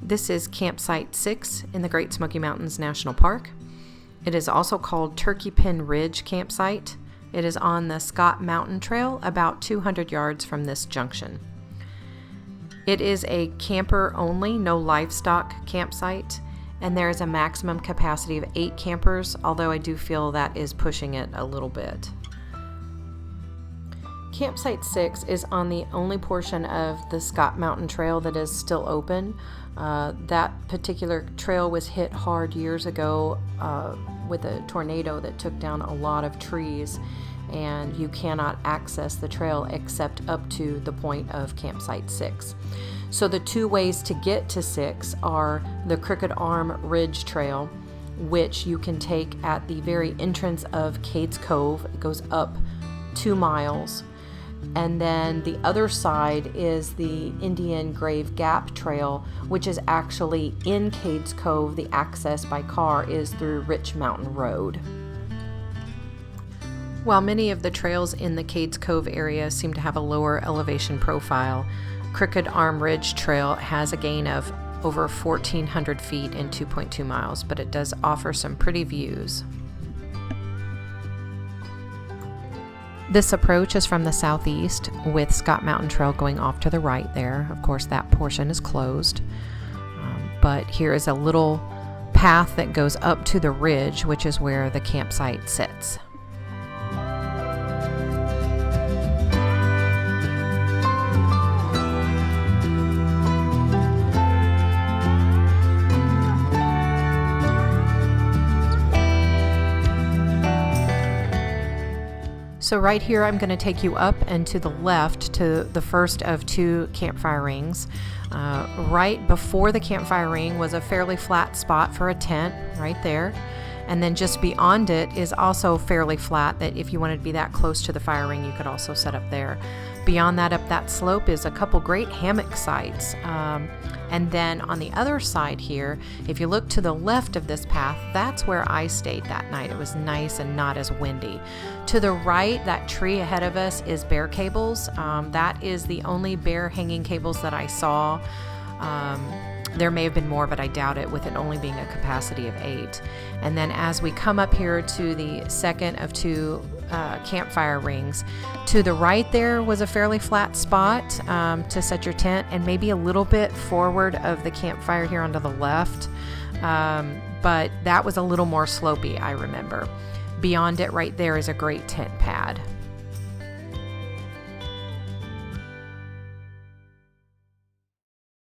This is Campsite 6 in the Great Smoky Mountains National Park. It is also called Turkeypen Ridge Campsite. It is on the Scott Mountain Trail, about 200 yards from this junction. It is a camper-only, no livestock campsite, and there is a maximum capacity of 8 campers, although I do feel that is pushing it a little bit. Campsite 6 is on the only portion of the Scott Mountain Trail that is still open. That particular trail was hit hard years ago with a tornado that took down a lot of trees, and you cannot access the trail except up to the point of Campsite 6. So the 2 ways to get to 6 are the Crooked Arm Ridge Trail, which you can take at the very entrance of Cades Cove. It goes up 2 miles. And then the other side is the Indian Grave Gap Trail, which is actually in Cades Cove. The access by car is through Rich Mountain Road. While many of the trails in the Cades Cove area seem to have a lower elevation profile, Crooked Arm Ridge Trail has a gain of over 1,400 feet in 2.2 miles, but it does offer some pretty views. This approach is from the southeast, with Scott Mountain Trail going off to the right there. Of course, that portion is closed. But here is a little path that goes up to the ridge, which is where the campsite sits. So right here, I'm going to take you up and to the left to the first of 2 campfire rings. Right before the campfire ring was a fairly flat spot for a tent right there. And then just beyond it is also fairly flat, that if you wanted to be that close to the fire ring, you could also set up there. Beyond that, up that slope, is a couple great hammock sites. And then on the other side here, if you look to the left of this path, that's where I stayed that night. It was nice and not as windy. To the right, that tree ahead of us is bear cables. That is the only bear hanging cables that I saw. There may have been more, but I doubt it, with it only being a capacity of 8. And then as we come up here to the second of 2 campfire rings, to the right there was a fairly flat spot to set your tent, and maybe a little bit forward of the campfire here onto the left. But that was a little more slopey, I remember. Beyond it right there is a great tent pad.